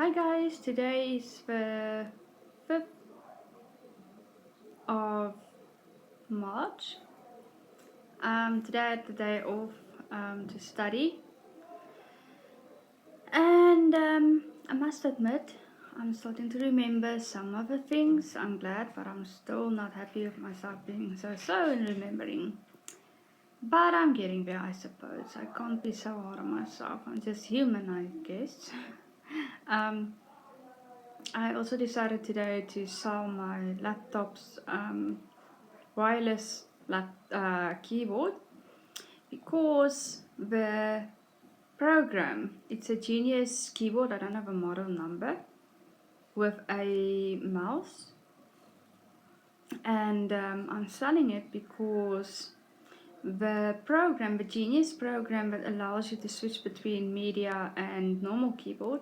Hi guys, today is the 5th of March. Today I had the day off to study, and I must admit I'm starting to remember some of the things. I'm glad, but I'm still not happy with myself being so slow in remembering. But I'm getting there, I suppose. I can't be so hard on myself. I'm just human, I guess. um, I also decided today to sell my laptop's wireless keyboard because the program, it's a Genius keyboard, I don't have a model number, with a mouse, and I'm selling it because the Genius program that allows you to switch between media and normal keyboard,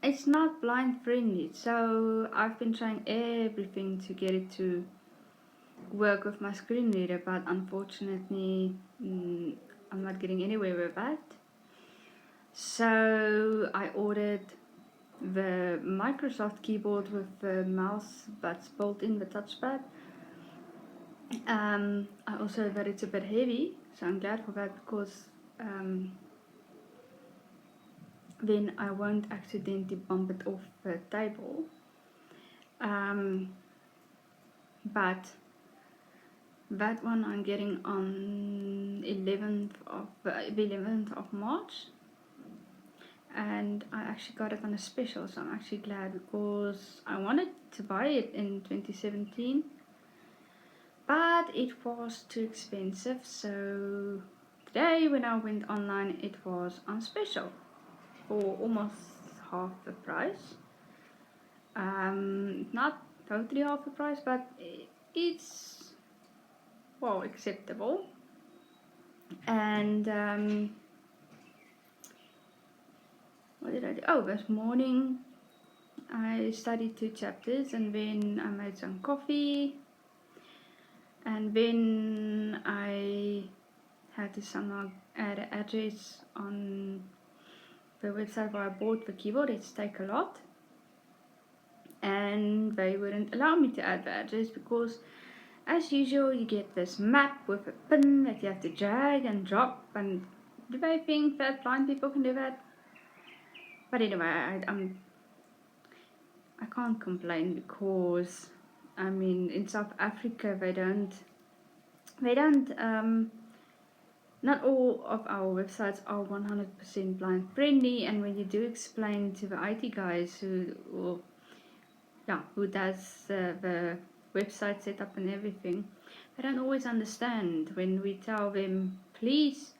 it's not blind friendly. So I've been trying everything to get it to work with my screen reader, but unfortunately I'm not getting anywhere with that. So I ordered the Microsoft keyboard with the mouse that's built in the touchpad. I also heard that it's a bit heavy, so I'm glad for that because then I won't accidentally bump it off the table. But that one I'm getting on 11th of March, and I actually got it on a special, so I'm actually glad because I wanted to buy it in 2017, but it was too expensive. So today when I went online, it was on special for almost half the price. Not totally half the price, but it's well acceptable. And what did I do? Oh, this morning I studied 2 chapters, and then I made some coffee, and then I had to somehow add an address on the website where I bought the keyboard. It's Takealot, and they wouldn't allow me to add the address because, as usual, you get this map with a pin that you have to drag and drop, and do they think that blind people can do that? But anyway, I can't complain because I mean in South Africa they don't not all of our websites are 100% blind friendly, and when you do explain to the IT guys who does the website setup and everything, they don't always understand when we tell them please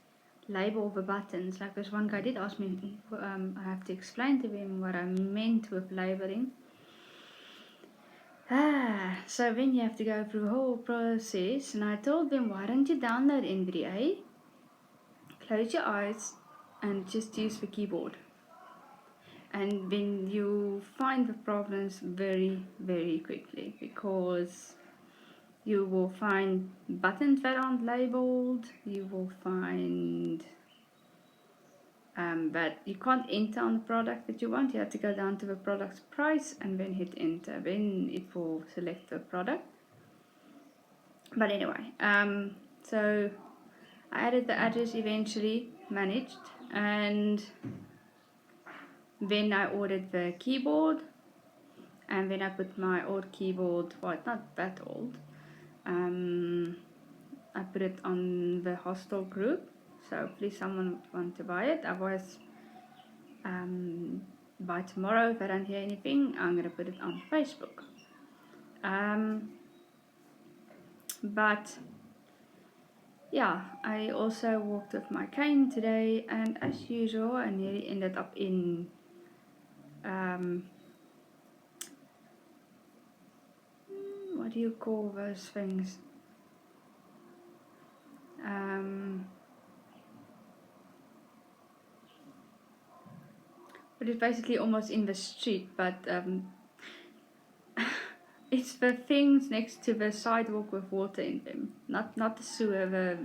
label the buttons. Like this one guy did ask me, I have to explain to him what I meant with labeling. So then you have to go through the whole process, and I told them, why don't you download N3A, close your eyes, and just use the keyboard. And then you find the problems very, very quickly, because you will find buttons that aren't labeled, you will find that you can't enter on the product that you want. You have to go down to the product's price and then hit enter. Then it will select the product. But anyway, so I added the address eventually, managed, and then I ordered the keyboard, and then I put my old keyboard, well, it's not that old, I put it on the hostel group, so please someone would want to buy it. Otherwise, by tomorrow, if I don't hear anything, I'm going to put it on Facebook. But yeah, I also walked with my cane today, and as usual, I nearly ended up in what do you call those things? But it's basically almost in the street, but it's the things next to the sidewalk with water in them, not the sewer,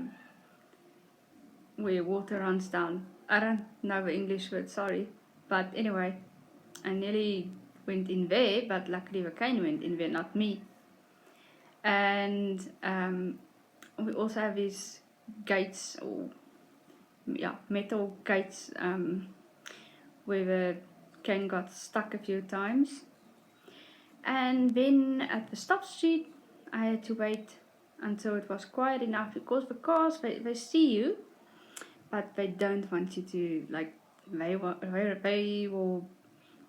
where water runs down. I don't know the English word, sorry, but anyway, I nearly went in there, but luckily Vakane went in there, not me. And we also have these gates, or metal gates, where the cane got stuck a few times. And then at the stop street, I had to wait until it was quiet enough, because the cars, they see you, but they don't want you to, like, they will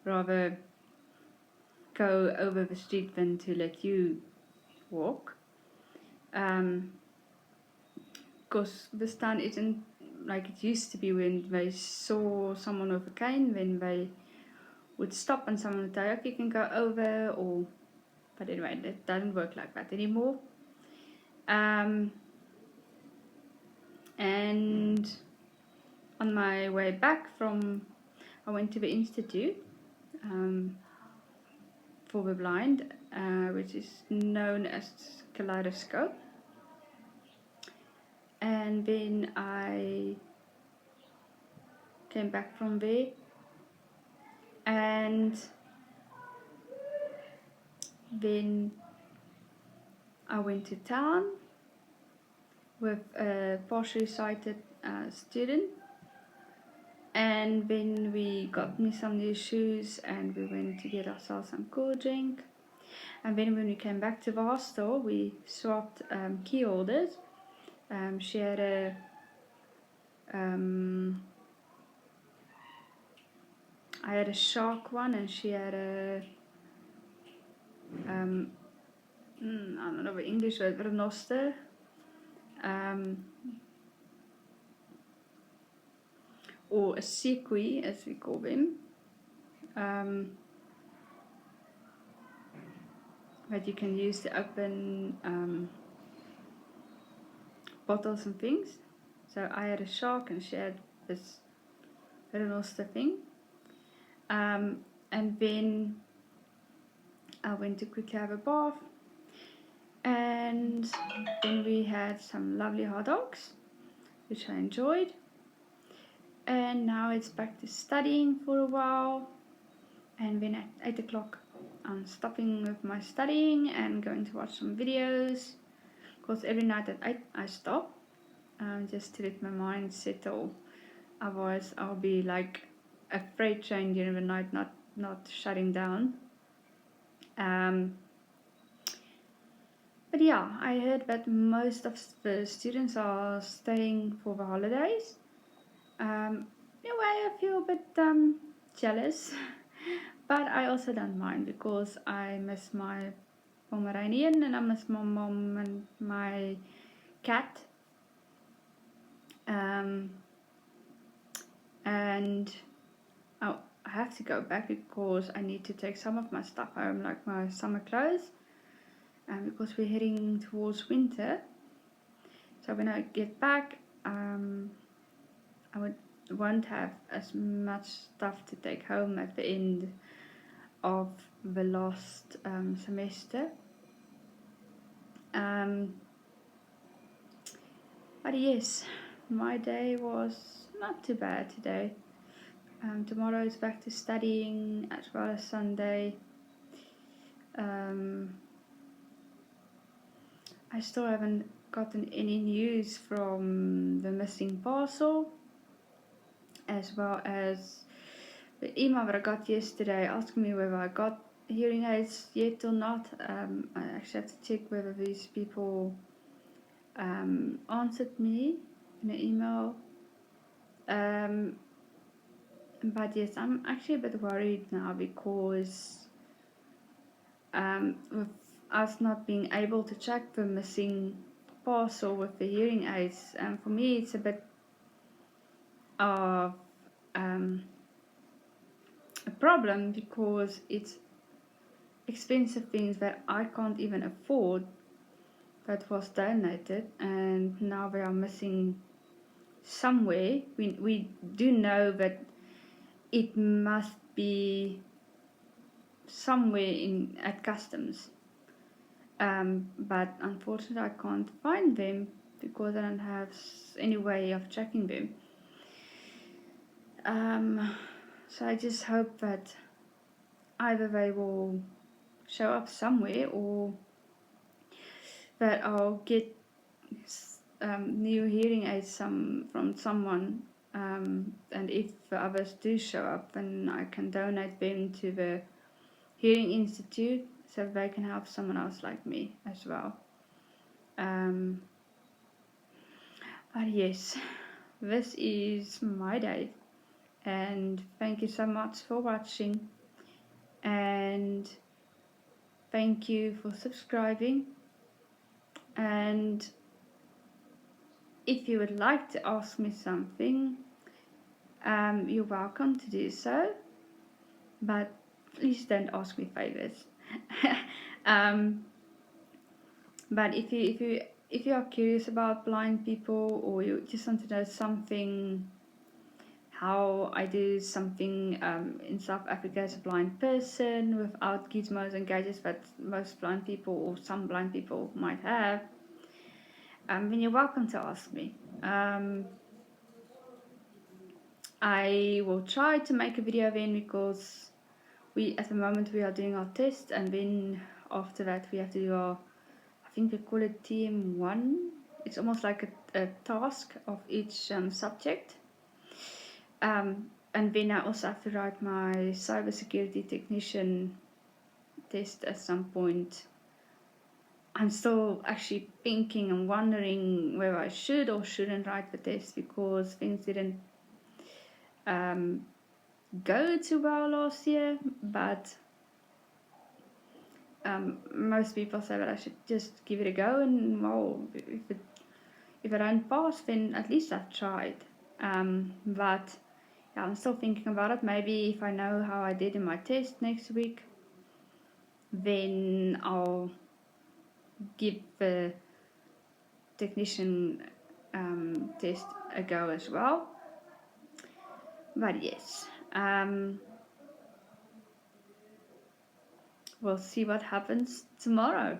rather go over the street than to let you walk. Because this town isn't like it used to be. When they saw someone with a cane, then they would stop and someone would tell, okay, you can go over, or, but anyway, it doesn't work like that anymore. And on my way back I went to the Institute for the Blind, which is known as Kaleidoscope. And then I came back from there, and then I went to town with a partially sighted student, and then we got me some new shoes, and we went to get ourselves some cool drink. And then when we came back to the hostel, we swapped key holders. She had a I had a shark one, and she had a I don't know the English word, renoster. Or a sequoia, as we call them. That you can use to open bottles and things. So I had a shark, and she had this renoster thing. And then I went to quickly have a bath, and then we had some lovely hot dogs, which I enjoyed. And now it's back to studying for a while, and then at 8 o'clock I'm stopping with my studying and going to watch some videos, because every night at 8 I stop, just to let my mind settle. Otherwise I'll be like a freight train during the night, not shutting down. But yeah, I heard that most of the students are staying for the holidays. In a way, I feel a bit jealous, but I also don't mind, because I miss my Pomeranian, and I miss my mom and my cat. And I have to go back, because I need to take some of my stuff home, like my summer clothes, because we're heading towards winter. So when I get back, I won't have as much stuff to take home at the end of the last semester. But yes, my day was not too bad today. Tomorrow is back to studying, as well as Sunday. I still haven't gotten any news from the missing parcel, as well as the email that I got yesterday asking me whether I got hearing aids yet or not. I actually have to check whether these people answered me in an email. But yes, I'm actually a bit worried now, because with us not being able to check the missing parcel with the hearing aids, for me it's a bit of a problem, because it's expensive things that I can't even afford that was donated, and now they are missing somewhere. We do know that it must be somewhere at customs, but unfortunately I can't find them, because I don't have any way of checking them. So I just hope that either they will show up somewhere or that I'll get new hearing aids from someone, and if the others do show up, then I can donate them to the Hearing Institute so they can help someone else like me as well. But yes, this is my day, and thank you so much for watching, and thank you for subscribing. And if you would like to ask me something, you're welcome to do so, but please don't ask me favors. But if you are curious about blind people, or you just want to know something, how I do something in South Africa as a blind person without gizmos and gadgets that most blind people or some blind people might have, then you're welcome to ask me. I will try to make a video then, because at the moment we are doing our test, and then after that we have to do our, I think we call it TM1. It's almost like a task of each subject. And then I also have to write my cybersecurity technician test at some point. I'm still actually thinking and wondering whether I should or shouldn't write the test, because things didn't go too well last year, but most people say that I should just give it a go, and well, if I don't pass, then at least I've tried. But yeah, I'm still thinking about it. Maybe if I know how I did in my test next week, then I'll give the technician test a go as well. But yes, we'll see what happens tomorrow.